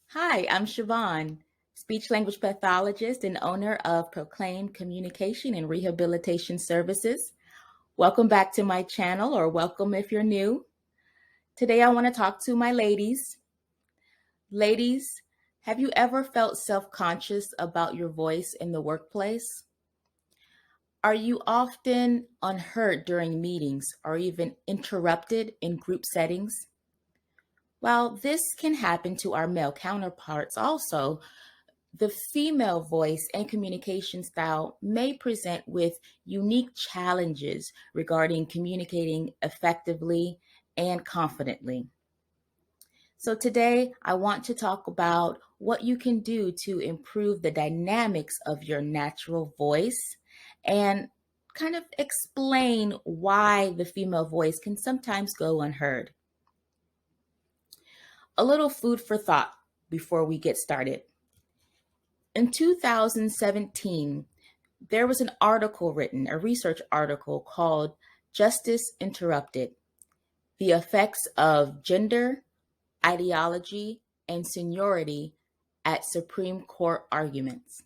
Hi, I'm Shavonne, speech language pathologist and owner of Proclaim Communication and Rehabilitation Services. Welcome back to my channel, or welcome if you're new. Today I want to talk to my ladies. Ladies, have you ever felt self-conscious about your voice in the workplace? Are you often unheard during meetings or even interrupted in group settings? While this can happen to our male counterparts also, the female voice and communication style may present with unique challenges regarding communicating effectively and confidently. So today I want to talk about what you can do to improve the dynamics of your natural voice and kind of explain why the female voice can sometimes go unheard. A little food for thought before we get started. In 2017, there was an article written, a research article called Justice Interrupted: The Effects of Gender, Ideology, and Seniority at Supreme Court Arguments.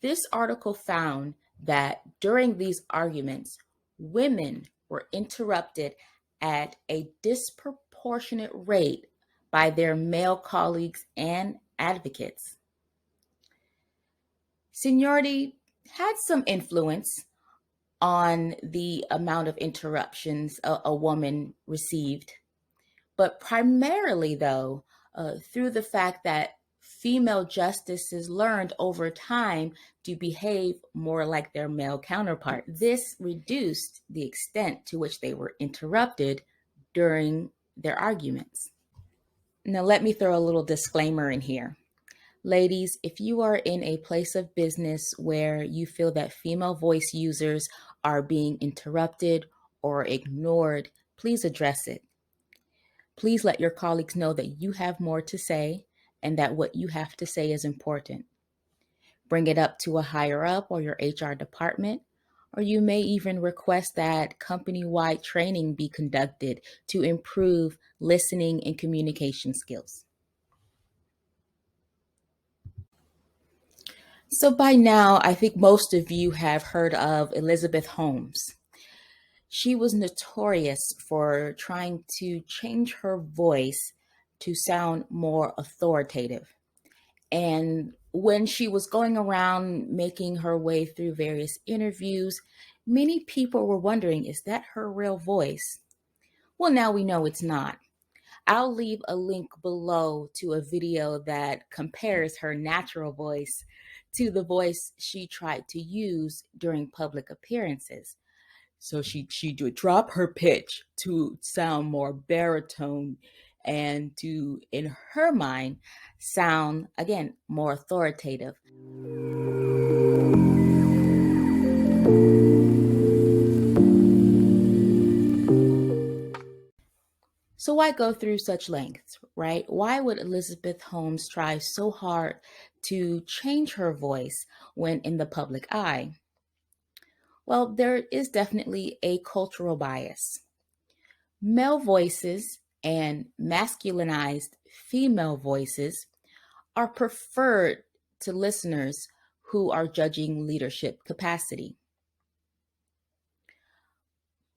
This article found that during these arguments, women were interrupted at a disproportionate rate by their male colleagues and advocates. Seniority had some influence on the amount of interruptions a woman received, but primarily, though, through the fact that female justices learned over time to behave more like their male counterpart. This reduced the extent to which they were interrupted during their arguments. Now, let me throw a little disclaimer in here. Ladies, if you are in a place of business where you feel that female voice users are being interrupted or ignored, please address it. Please let your colleagues know that you have more to say and that what you have to say is important. Bring it up to a higher up or your HR department, or you may even request that company-wide training be conducted to improve listening and communication skills. So by now, I think most of you have heard of Elizabeth Holmes. She was notorious for trying to change her voice to sound more authoritative. And when she was going around making her way through various interviews, many people were wondering, is that her real voice? Well, now we know it's not. I'll leave a link below to a video that compares her natural voice to the voice she tried to use during public appearances. So she would drop her pitch to sound more baritone and to, in her mind, sound, again, more authoritative. So why go through such lengths, right? Why would Elizabeth Holmes try so hard to change her voice when in the public eye? Well, there is definitely a cultural bias. Male voices and masculinized female voices are preferred to listeners who are judging leadership capacity.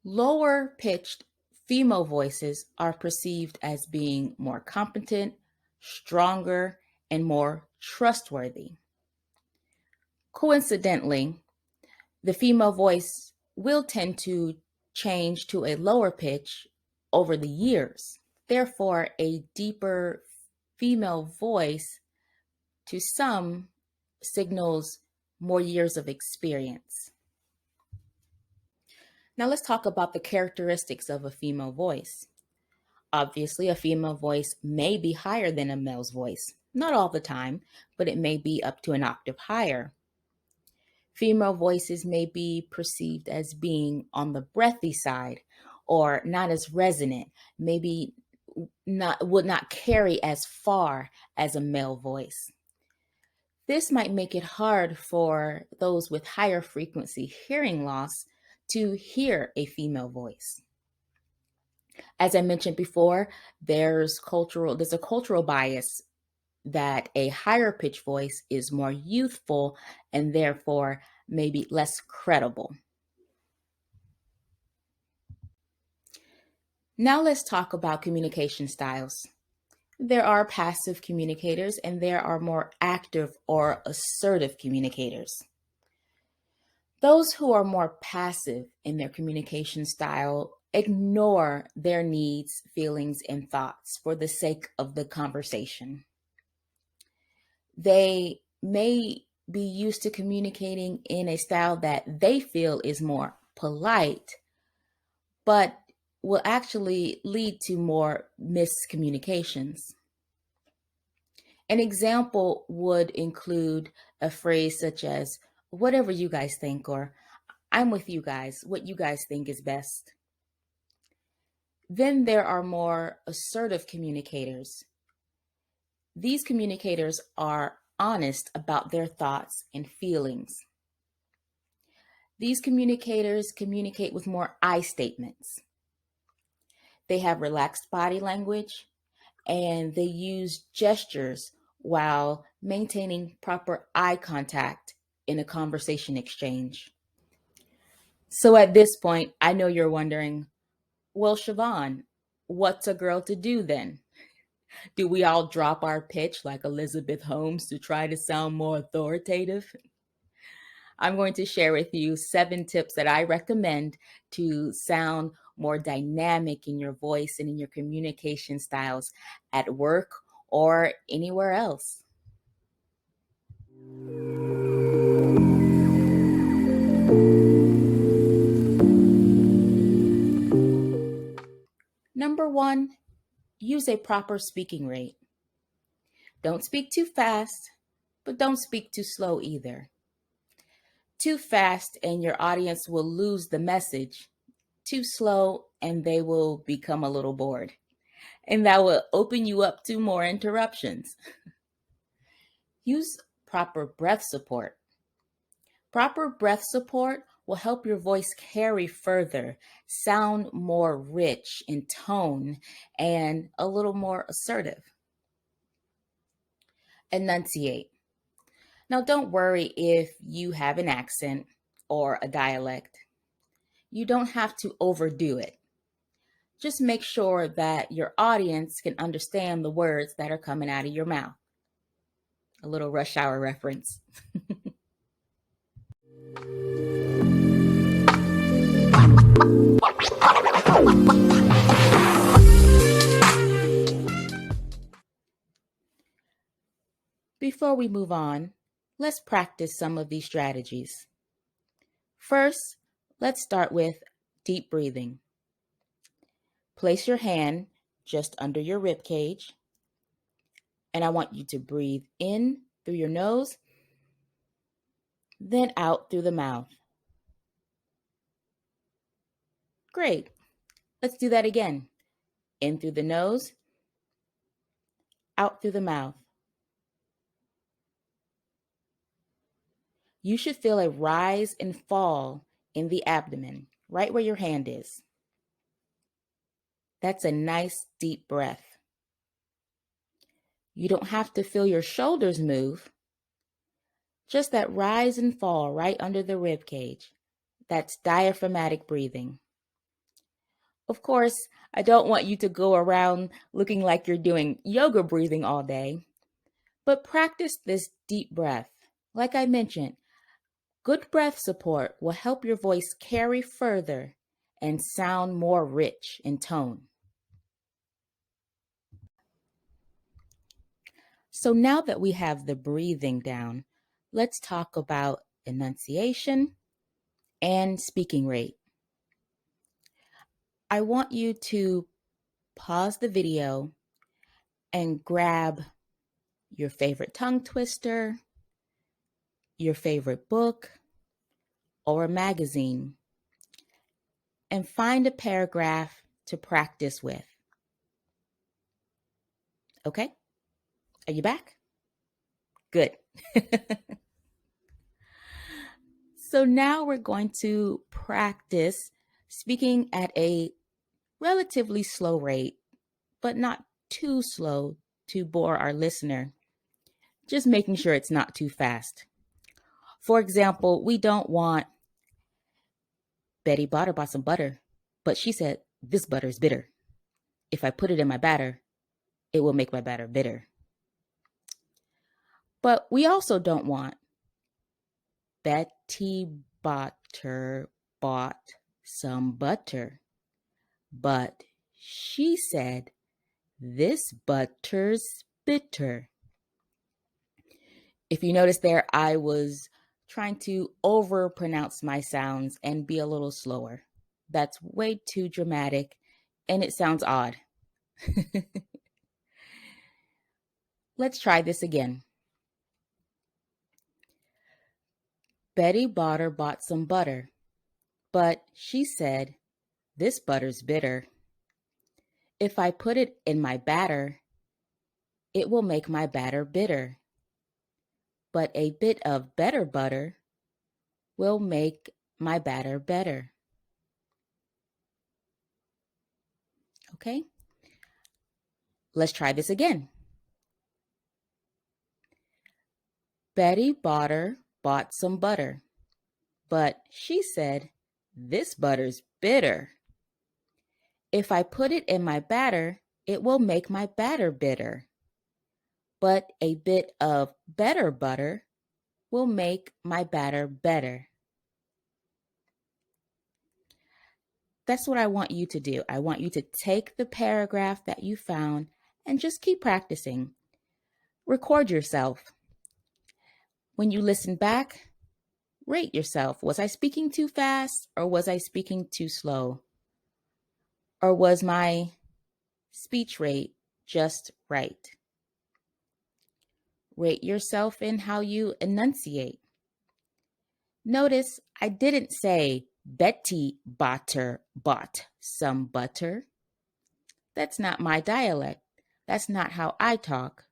Lower pitched female voices are perceived as being more competent, stronger, and more trustworthy. Coincidentally, the female voice will tend to change to a lower pitch over the years. Therefore, a deeper female voice to some signals more years of experience. Now let's talk about the characteristics of a female voice. Obviously, a female voice may be higher than a male's voice. Not all the time, but it may be up to an octave higher. Female voices may be perceived as being on the breathy side, or not as resonant, maybe would not carry as far as a male voice. This might make it hard for those with higher frequency hearing loss to hear a female voice. As I mentioned before, there's a cultural bias that a higher pitch voice is more youthful and therefore maybe less credible. Now let's talk about communication styles. There are passive communicators and there are more active or assertive communicators. Those who are more passive in their communication style ignore their needs, feelings, and thoughts for the sake of the conversation. They may be used to communicating in a style that they feel is more polite, but will actually lead to more miscommunications. An example would include a phrase such as, whatever you guys think, or I'm with you guys, what you guys think is best. Then there are more assertive communicators. These communicators are honest about their thoughts and feelings. These communicators communicate with more I statements. They have relaxed body language and they use gestures while maintaining proper eye contact in a conversation exchange. So at this point, I know you're wondering, well, Shavonne, what's a girl to do then? Do we all drop our pitch like Elizabeth Holmes to try to sound more authoritative? I'm going to share with you 7 tips that I recommend to sound more dynamic in your voice and in your communication styles at work or anywhere else. Number 1, use a proper speaking rate. Don't speak too fast, but don't speak too slow either. Too fast and your audience will lose the message. Too slow and they will become a little bored. And that will open you up to more interruptions. Use proper breath support. Proper breath support will help your voice carry further, sound more rich in tone, and a little more assertive. Enunciate. Now, don't worry if you have an accent or a dialect. You don't have to overdo it. Just make sure that your audience can understand the words that are coming out of your mouth. A little Rush Hour reference. Before we move on, let's practice some of these strategies. First, let's start with deep breathing. Place your hand just under your rib cage, and I want you to breathe in through your nose, then out through the mouth. Great. Let's do that again. In through the nose, out through the mouth. You should feel a rise and fall in the abdomen, right where your hand is. That's a nice deep breath. You don't have to feel your shoulders move, just that rise and fall right under the rib cage. That's diaphragmatic breathing. Of course, I don't want you to go around looking like you're doing yoga breathing all day, but practice this deep breath. Like I mentioned, good breath support will help your voice carry further and sound more rich in tone. So now that we have the breathing down, let's talk about enunciation and speaking rate. I want you to pause the video and grab your favorite tongue twister, your favorite book, or a magazine, and find a paragraph to practice with. Okay? Are you back? Good. So now we're going to practice speaking at a relatively slow rate, but not too slow to bore our listener. Just making sure it's not too fast. For example, we don't want Betty bought some butter, but she said, this butter is bitter. If I put it in my batter, it will make my batter bitter. But we also don't want Betty Butter bought some butter, but she said, this butter's bitter. If you notice there, I was trying to overpronounce my sounds and be a little slower. That's way too dramatic, and it sounds odd. Let's try this again. Betty Botter bought some butter, but she said, this butter's bitter. If I put it in my batter, it will make my batter bitter. But a bit of better butter will make my batter better. Okay? Let's try this again. Betty Botter bought some butter, but she said, this butter's bitter. If I put it in my batter, it will make my batter bitter. But a bit of better butter will make my batter better. That's what I want you to do. I want you to take the paragraph that you found and just keep practicing. Record yourself. When you listen back, rate yourself. Was I speaking too fast or was I speaking too slow? Or was my speech rate just right? Rate yourself in how you enunciate. Notice I didn't say Betty Botter bought some butter. That's not my dialect. That's not how I talk.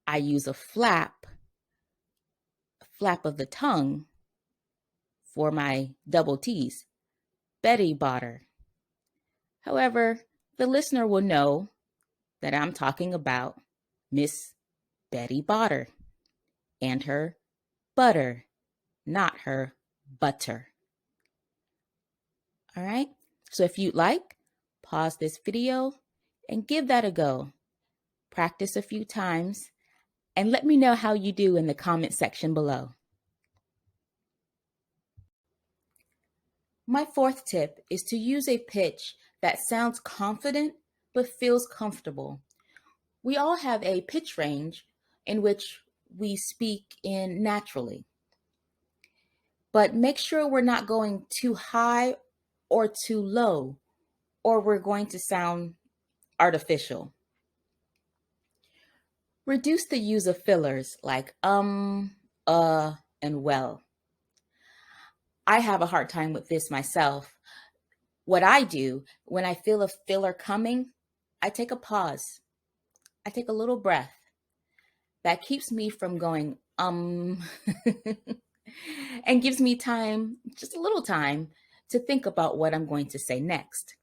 I use a flap of the tongue for my double T's. Betty Botter. However, the listener will know that I'm talking about Miss Betty Botter and her butter, not her butter. All right? So if you'd like, pause this video and give that a go. Practice a few times and let me know how you do in the comment section below. My fourth tip is to use a pitch that sounds confident but feels comfortable. We all have a pitch range in which we speak in naturally. But make sure we're not going too high or too low, or we're going to sound artificial. Reduce the use of fillers like and well. I have a hard time with this myself. What I do when I feel a filler coming, I take a pause. I take a little breath. That keeps me from going, and gives me time, just a little time, to think about what I'm going to say next.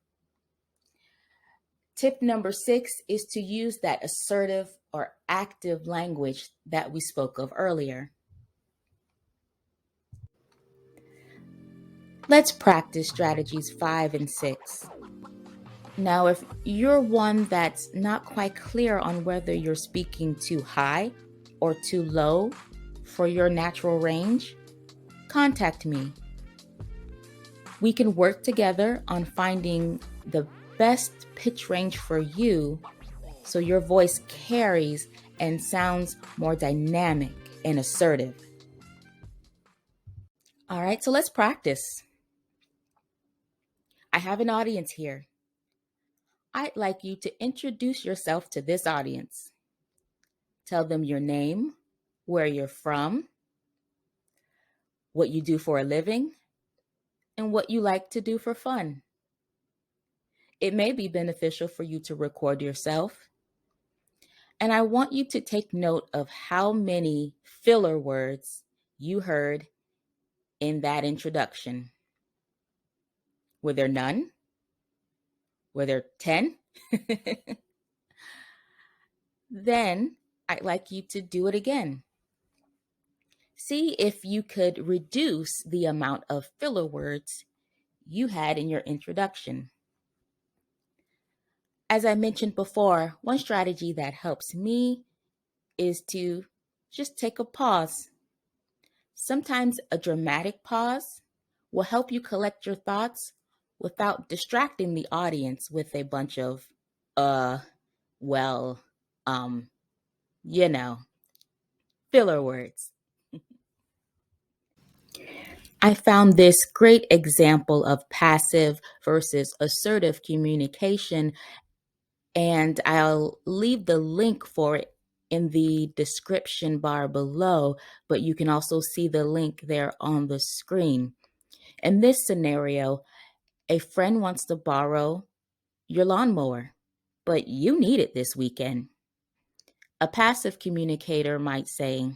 Tip number 6 is to use that assertive or active language that we spoke of earlier. Let's practice strategies 5 and 6. Now, if you're one that's not quite clear on whether you're speaking too high or too low for your natural range, contact me. We can work together on finding the best pitch range for you so your voice carries and sounds more dynamic and assertive. All right, so let's practice. I have an audience here. I'd like you to introduce yourself to this audience. Tell them your name, where you're from, what you do for a living, and what you like to do for fun. It may be beneficial for you to record yourself. And I want you to take note of how many filler words you heard in that introduction. Were there none? Were there 10? Then I'd like you to do it again. See if you could reduce the amount of filler words you had in your introduction. As I mentioned before, one strategy that helps me is to just take a pause. Sometimes a dramatic pause will help you collect your thoughts without distracting the audience with a bunch of, well, um, you know, filler words. I found this great example of passive versus assertive communication, and I'll leave the link for it in the description bar below, but you can also see the link there on the screen. In this scenario, a friend wants to borrow your lawnmower, but you need it this weekend. A passive communicator might say,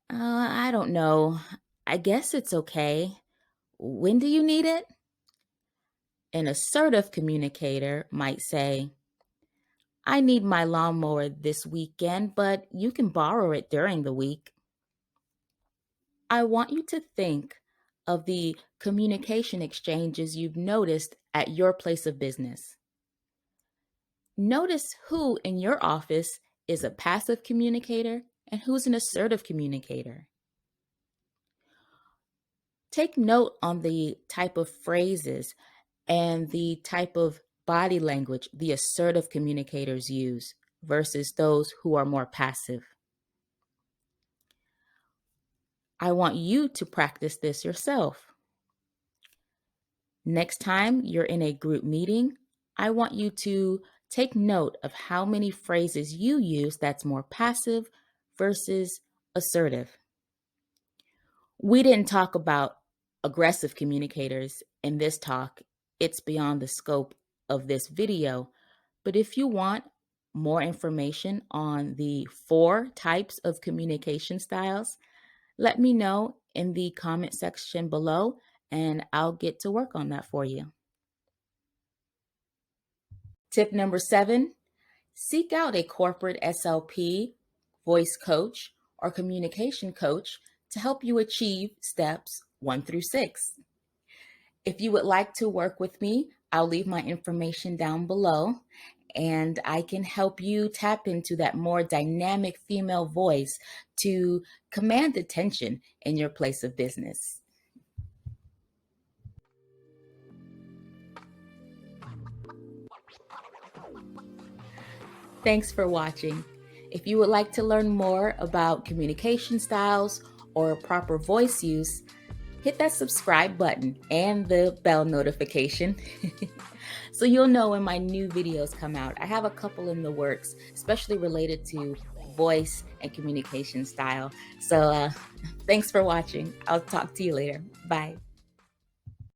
I don't know. I guess it's okay. When do you need it? An assertive communicator might say, I need my lawnmower this weekend, but you can borrow it during the week. I want you to think of the communication exchanges you've noticed at your place of business. Notice who in your office is a passive communicator and who's an assertive communicator. Take note on the type of phrases and the type of body language the assertive communicators use versus those who are more passive. I want you to practice this yourself. Next time you're in a group meeting, I want you to take note of how many phrases you use that's more passive versus assertive. We didn't talk about aggressive communicators in this talk. It's beyond the scope of this video. But if you want more information on the 4 types of communication styles, let me know in the comment section below and I'll get to work on that for you. Tip number 7, seek out a corporate SLP, voice coach, or communication coach to help you achieve steps 1 through 6. If you would like to work with me, I'll leave my information down below and I can help you tap into that more dynamic female voice to command attention in your place of business. Thanks for watching. If you would like to learn more about communication styles or proper voice use, hit that subscribe button and the bell notification so you'll know when my new videos come out. I have a couple in the works, especially related to voice and communication style. So thanks for watching. I'll talk to you later. Bye.